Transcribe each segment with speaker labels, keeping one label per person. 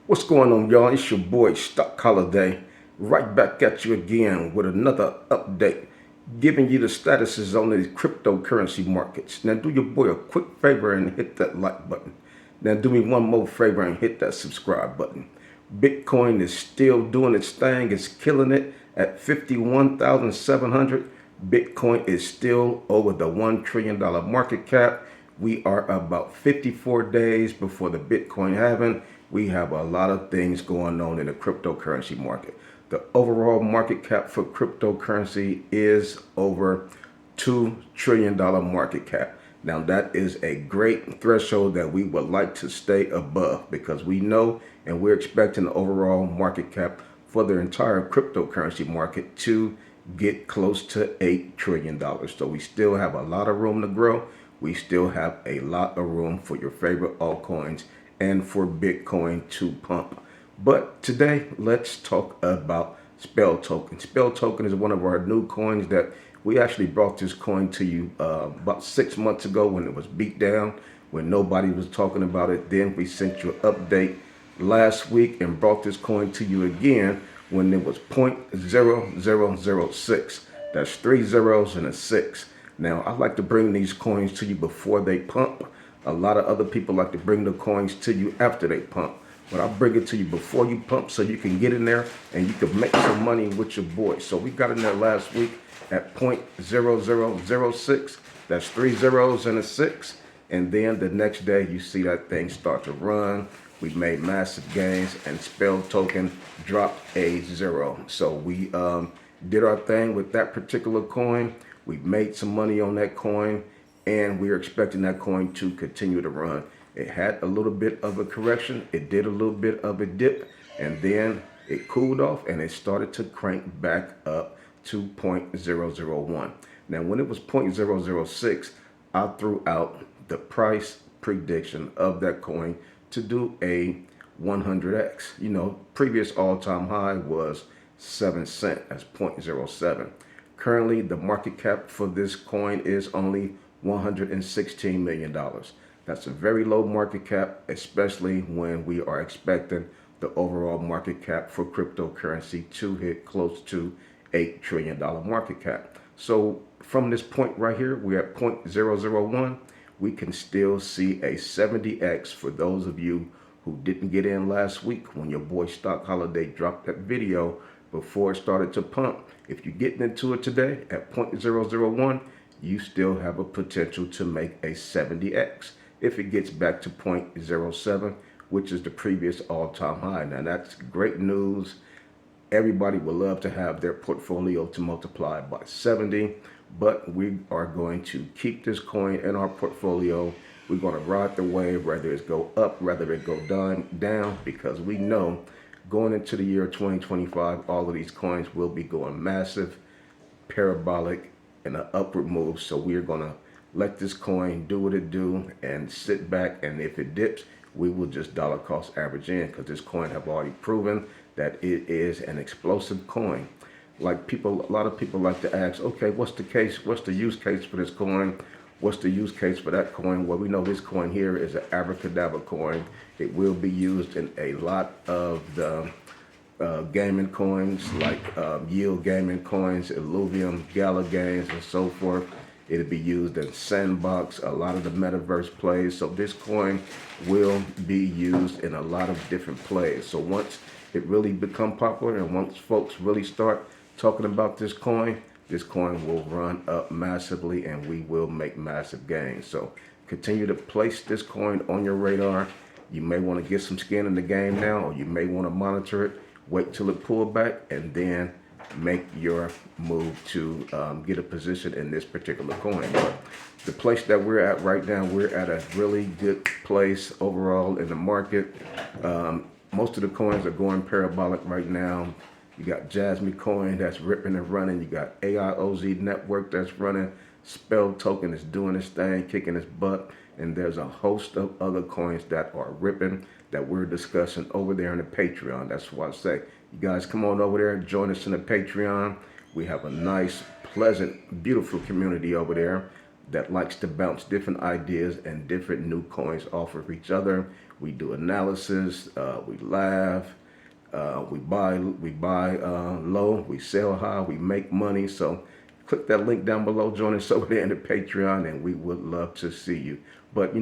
Speaker 1: What's going on, y'all? It's your boy Stock Holiday, right back at you again with another update, giving you the statuses on the cryptocurrency markets. Now do your boy a quick favor and hit that like button. Now do me one more favor and hit that subscribe button. Bitcoin is still doing its thing. It's killing it at 51,700. Bitcoin is still over the $1 trillion market cap. We are about 54 days before the Bitcoin halving. We have a lot of things going on in the cryptocurrency market. The overall market cap for cryptocurrency is over $2 trillion market cap. Now that is a great threshold that we would like to stay above, because we know and we're expecting the overall market cap for the entire cryptocurrency market to get close to $8 trillion. So we still have a lot of room to grow. We still have a lot of room for your favorite altcoins and for Bitcoin to pump. But today, let's talk about Spell Token. Spell Token is one of our new coins that we actually brought this coin to you about 6 months ago when it was beat down, when nobody was talking about it. Then we sent you an update last week and brought this coin to you again when it was 0.0006. That's 3 zeros and a 6. Now, I like to bring these coins to you before they pump. A lot of other people like to bring the coins to you after they pump. But I'll bring it to you before you pump so you can get in there and you can make some money with your boy. So we got in there last week at 0.0006. That's 3 zeros and a 6. And then the next day you see that thing start to run. We made massive gains and Spell Token dropped a 0. So we did our thing with that particular coin. We made some money on that coin, and we're expecting that coin to continue to run. It had a little bit of a correction. It did a little bit of a dip, and then it cooled off and it started to crank back up to 0.001. Now, when it was 0.006, I threw out the price prediction of that coin to do a 100x. You know, previous all-time high was 7 cents. That's 0.07. Currently, the market cap for this coin is only $116 million. That's a very low market cap, especially when we are expecting the overall market cap for cryptocurrency to hit close to $8 trillion market cap. So from this point right here, we're at 0.001. We can still see a 70x for those of you who didn't get in last week when your boy Stock Holiday dropped that video before it started to pump. If you're getting into it today at 0.001, you still have a potential to make a 70x if it gets back to 0.07, which is the previous all-time high. Now that's great news. Everybody would love to have their portfolio to multiply by 70, but we are going to keep this coin in our portfolio. We're going to ride the wave, whether it go up, whether it go down, because we know going into the year 2025, all of these coins will be going massive, parabolic, and an upward move. So we're going to let this coin do what it do and sit back. And if it dips, we will just dollar cost average in, because this coin have already proven that it is an explosive coin. Like a lot of people like to ask, okay, what's the case? What's the use case for this coin? What's the use case for that coin? Well, we know this coin here is an abracadabra coin. It will be used in a lot of the gaming coins, like yield gaming coins, Illuvium, Gala games, and so forth. It'll be used in Sandbox, a lot of the metaverse plays. So this coin will be used in a lot of different plays. So once it really become popular and once folks really start talking about this coin will run up massively and we will make massive gains. So continue to place this coin on your radar. You may want to get some skin in the game now, or you may want to monitor it, wait till it pull back, and then make your move to get a position in this particular coin. But the place that we're at right now, we're at a really good place overall in the market. Most of the coins are going parabolic right now. You got Jasmy coin that's ripping and running. You got AIOZ network that's running. Spell Token is doing its thing, kicking its butt. And there's a host of other coins that are ripping that we're discussing over there in the Patreon. That's why I say, you guys come on over there and join us in the Patreon. We have a nice, pleasant, beautiful community over there that likes to bounce different ideas and different new coins off of each other. We do analysis. We laugh. We buy low. We sell high. We make money. So click that link down below. Join us over there in the Patreon, and we would love to see you. But I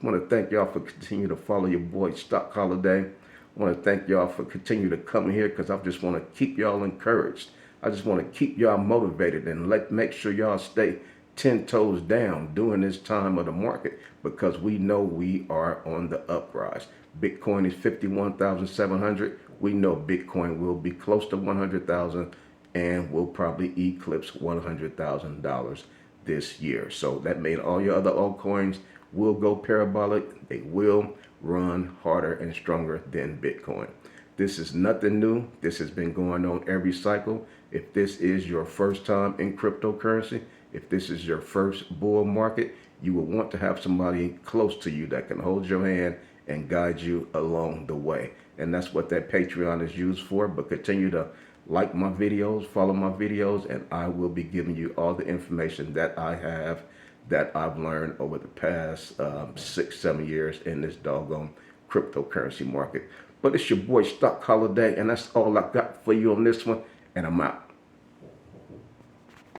Speaker 1: want to thank y'all for continuing to follow your boy Stock Holiday. I want to thank y'all for continuing to come here, because I just want to keep y'all encouraged. I just want to keep y'all motivated and make sure y'all stay 10 toes down during this time of the market, because we know we are on the uprise. Bitcoin is 51,700. We know Bitcoin will be close to 100,000 and will probably eclipse $100,000 this year. So that made all your other altcoins will go parabolic. They will run harder and stronger than Bitcoin. This is nothing new. This has been going on every cycle. If this is your first time in cryptocurrency, if this is your first bull market, you will want to have somebody close to you that can hold your hand and guide you along the way. And that's what that Patreon is used for. But continue to like my videos, follow my videos, and I will be giving you all the information that I have, that I've learned over the past 6-7 years in this doggone cryptocurrency market. But it's your boy Stock Holiday, and that's all I got for you on this one, and I'm out.